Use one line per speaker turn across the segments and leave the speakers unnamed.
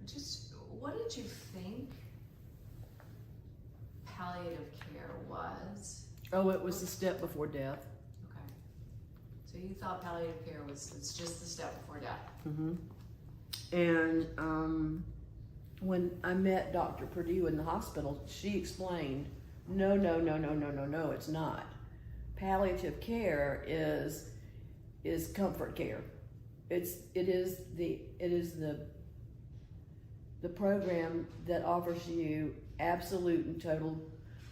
Just, what did you think palliative care was?
Oh, it was the step before death.
Okay. So you thought palliative care it's just the step before death.
Mm-hmm. And when I met Dr. Purdue in the hospital, she explained, no, it's not. Palliative care is comfort care. It is the program that offers you absolute and total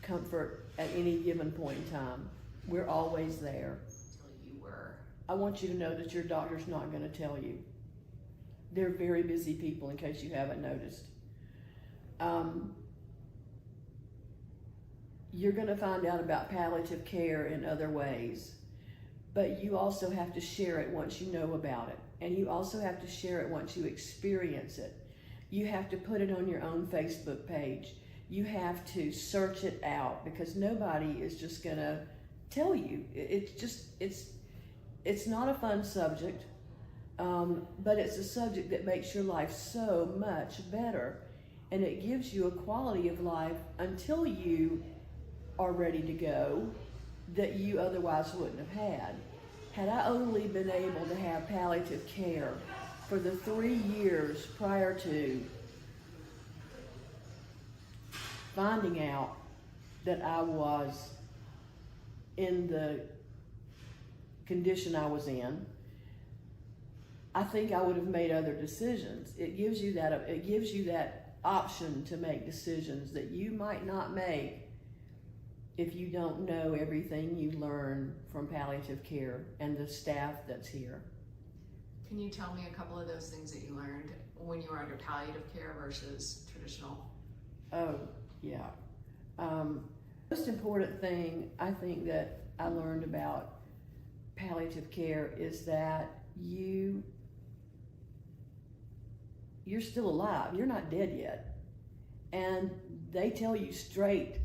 comfort at any given point in time. We're always there.
Until you were.
I want you to know that your doctor's not going to tell you. They're very busy people, in case you haven't noticed. You're going to find out about palliative care in other ways, but you also have to share it once you know about it, and you also have to share it once you experience it. You have to put it on your own Facebook page. You have to search it out, because nobody is just going to tell you. It's not a fun subject, but it's a subject that makes your life so much better, and it gives you a quality of life until you are ready to go that you otherwise wouldn't have had. Had I only been able to have palliative care for the 3 years prior to finding out that I was in the condition I was in, I think I would have made other decisions. It gives you that option to make decisions that you might not make if you don't know everything you learn from palliative care and the staff that's here.
Can you tell me a couple of those things that you learned when you were under palliative care versus traditional?
Oh, yeah. Most important thing I think that I learned about palliative care is that you're still alive. You're not dead yet. And they tell you straight,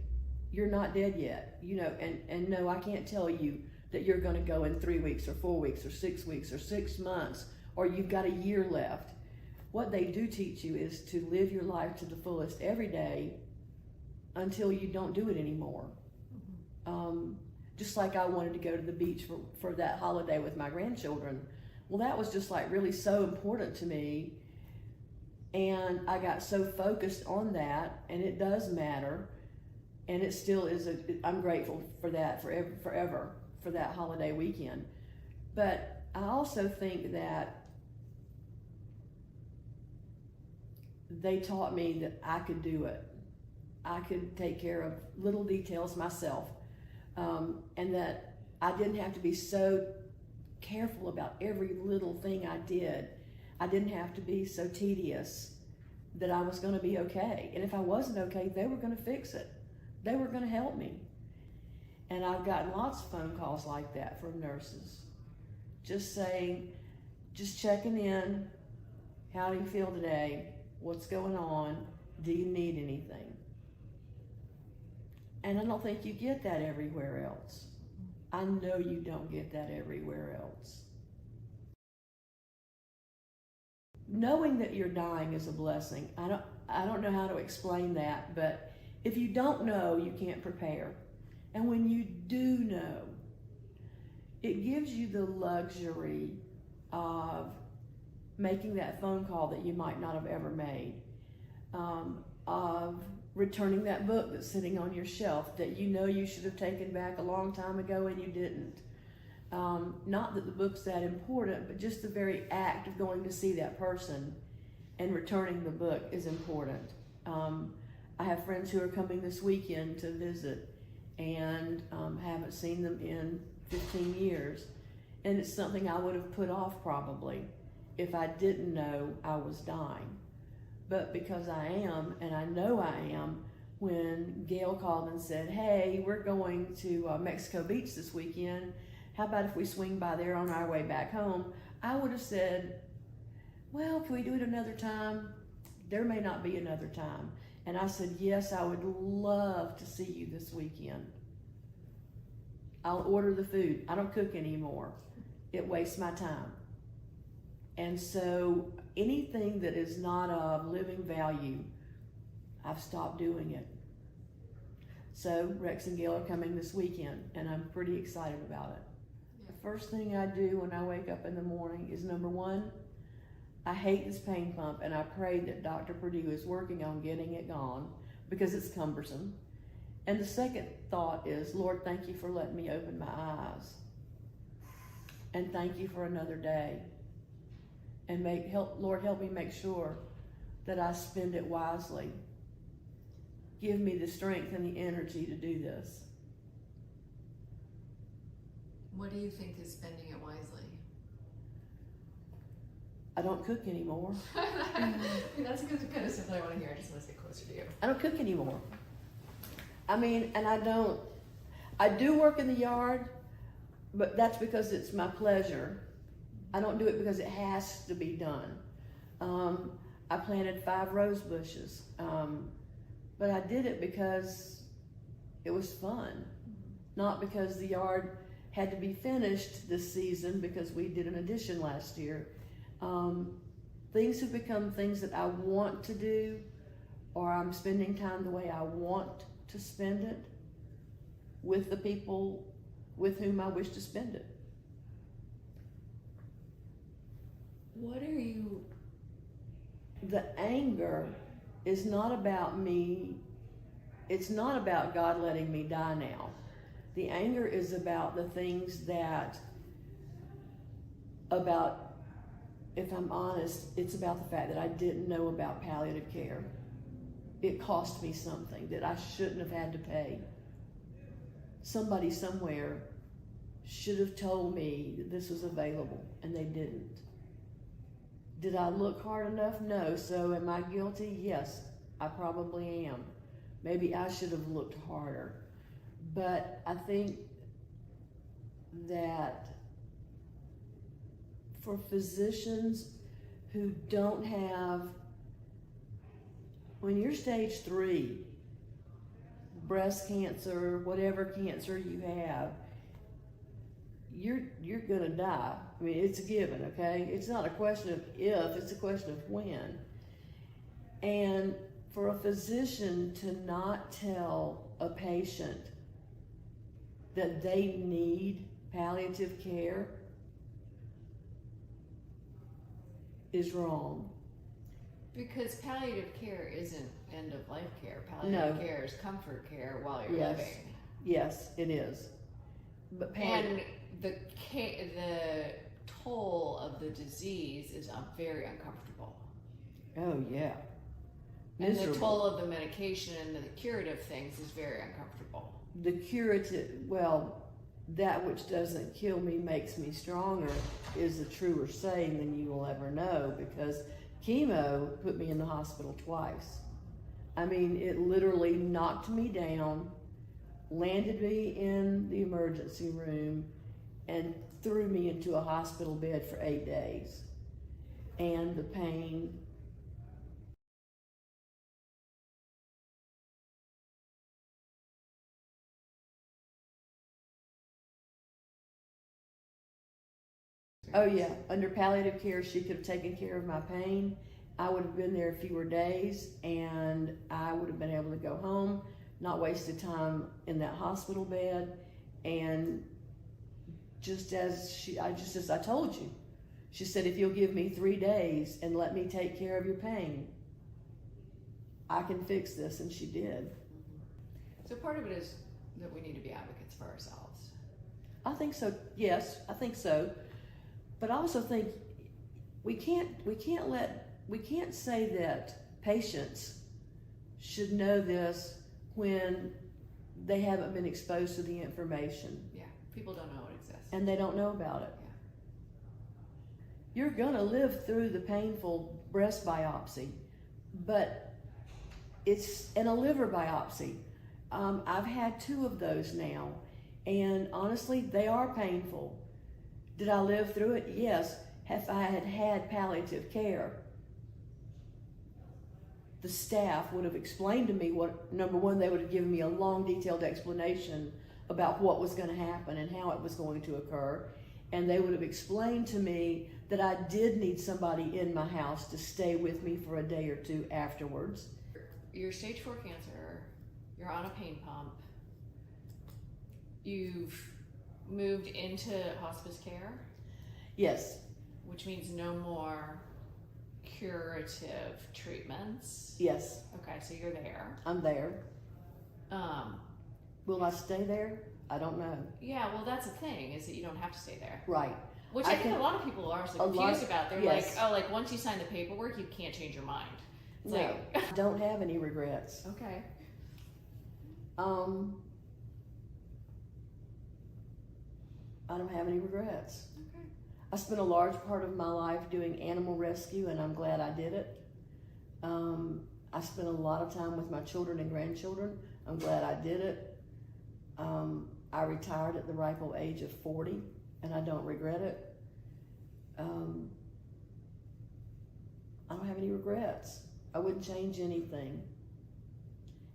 you're not dead yet. You know, and no, I can't tell you that you're going to go in 3 weeks or 4 weeks or 6 weeks or 6 months, or you've got a year left. What they do teach you is to live your life to the fullest every day until you don't do it anymore. Mm-hmm. Just like I wanted to go to the beach for that holiday with my grandchildren. Well, that was just like really so important to me. And I got so focused on that, and it does matter. And it still is, I'm grateful for that forever, for that holiday weekend. But I also think that they taught me that I could do it. I could take care of little details myself. And that I didn't have to be so careful about every little thing I did. I didn't have to be so tedious, that I was going to be okay. And if I wasn't okay, they were going to fix it. They were going to help me. And I've gotten lots of phone calls like that from nurses. Just saying, just checking in. How do you feel today? What's going on? Do you need anything? And I don't think you get that everywhere else. I know you don't get that everywhere else. Knowing that you're dying is a blessing. I don't know how to explain that, but if you don't know, you can't prepare. And when you do know, it gives you the luxury of making that phone call that you might not have ever made, of returning that book that's sitting on your shelf that you know you should have taken back a long time ago and you didn't. Not that the book's that important, but just the very act of going to see that person and returning the book is important. I have friends who are coming this weekend to visit and haven't seen them in 15 years. And it's something I would have put off probably if I didn't know I was dying. But because I am, and I know I am, when Gail called and said, hey, we're going to Mexico Beach this weekend, how about if we swing by there on our way back home? I would have said, well, can we do it another time? There may not be another time. And I said, yes, I would love to see you this weekend. I'll order the food. I don't cook anymore. It wastes my time. And so anything that is not of living value, I've stopped doing it. So Rex and Gail are coming this weekend, and I'm pretty excited about it.
Yeah.
The first thing I do when I wake up in the morning is, number one, I hate this pain pump, and I pray that Dr. Purdue is working on getting it gone because it's cumbersome. And the second thought is, Lord, thank you for letting me open my eyes. And thank you for another day. And Lord, help me make sure that I spend it wisely. Give me the strength and the energy to do this.
What do you think is spending it wisely?
I don't cook anymore.
That's kind of simple. I want to hear. I just want to stay closer to you.
I don't cook anymore. I mean, and I do work in the yard, but that's because it's my pleasure. I don't do it because it has to be done. I planted 5 rose bushes, but I did it because it was fun, not because the yard had to be finished this season because we did an addition last year. Things have become things that I want to do, or I'm spending time the way I want to spend it with the people with whom I wish to spend it.
What are you?
The anger is not about me. It's not about God letting me die now. The anger is about the things that, if I'm honest, it's about the fact that I didn't know about palliative care. It cost me something that I shouldn't have had to pay. Somebody somewhere should have told me that this was available, and they didn't. Did I look hard enough? No. So am I guilty? Yes, I probably am. Maybe I should have looked harder. But I think that for physicians who don't have, when you're stage 3, breast cancer, whatever cancer you have, you're gonna die. I mean, it's a given, okay? It's not a question of if, it's a question of when. And for a physician to not tell a patient that they need palliative care is wrong.
Because palliative care isn't end of life care. Palliative care is comfort care while you're living.
Yes, it is. But
and the toll of the disease is very uncomfortable.
Oh yeah.
And the toll of the medication and the curative things is very uncomfortable.
The curative, well, that which doesn't kill me makes me stronger is a truer saying than you will ever know, because chemo put me in the hospital twice. I mean, it literally knocked me down, landed me in the emergency room, and threw me into a hospital bed for 8 days. And the pain. Oh yeah, under palliative care, she could have taken care of my pain. I would have been there fewer days, and I would have been able to go home, not wasted time in that hospital bed. And just as I told you, she said, if you'll give me 3 days and let me take care of your pain, I can fix this, and she did.
So part of it is that we need to be advocates for ourselves.
I think so. Yes, I think so. But I also think we can't say that patients should know this when they haven't been exposed to the information.
Yeah, people don't know it exists.
And they don't know about it.
Yeah.
You're gonna live through the painful breast biopsy, but and a liver biopsy. I've had 2 of those now, and honestly, they are painful. Did I live through it? Yes. If I had had palliative care, the staff would have explained to me what, number one, they would have given me a long, detailed explanation about what was going to happen and how it was going to occur. and they would have explained to me that I did need somebody in my house to stay with me for a day or two afterwards.
You're stage 4 cancer, you're on a pain pump, you've moved into hospice care,
Yes,
which means no more curative treatments.
yes,
Okay, so you're there.
I'm there.
Um,
Will I stay there? I don't know.
yeah, well, that's the thing, is that you don't have to stay there.
Right.
Which
I
I think
can-
a lot of people are so
a lot-
confused about. They're
yes.
like, oh, like once you sign the paperwork, you can't change your mind. It's
No,
like,
I don't have any regrets.
okay.
I don't have any regrets.
Okay.
I spent a large part of my life doing animal rescue, and I'm glad I did it. I spent a lot of time with my children and grandchildren. I'm glad I did it. I retired at the ripe old age of 40, and I don't regret it. I don't have any regrets. I wouldn't change anything.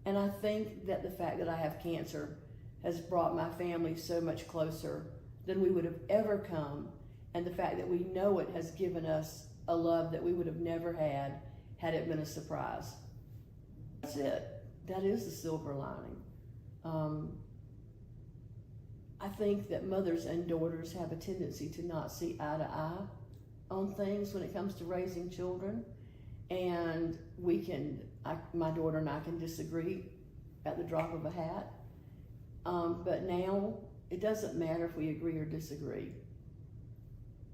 And I think that the fact that I have cancer has brought my family so much closer than we would have ever come, and the fact that we know it has given us a love that we would have never had it been a surprise. That's it. That is the silver lining. I think that mothers and daughters have a tendency to not see eye to eye on things when it comes to raising children, and my daughter and I can disagree at the drop of a hat. But now it doesn't matter if we agree or disagree.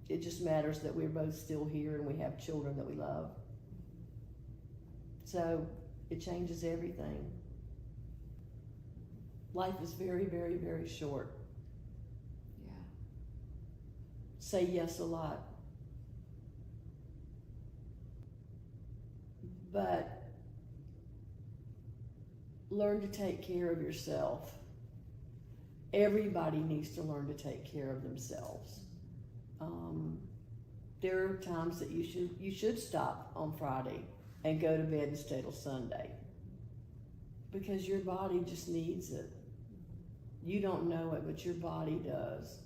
It just matters that we're both still here and we have children that we love. So it changes everything. Life is very, very, very short.
Yeah.
Say yes a lot. But learn to take care of yourself. Everybody needs to learn to take care of themselves. There are times that you should stop on Friday and go to bed and stay till Sunday, because your body just needs it. You don't know it, but your body does.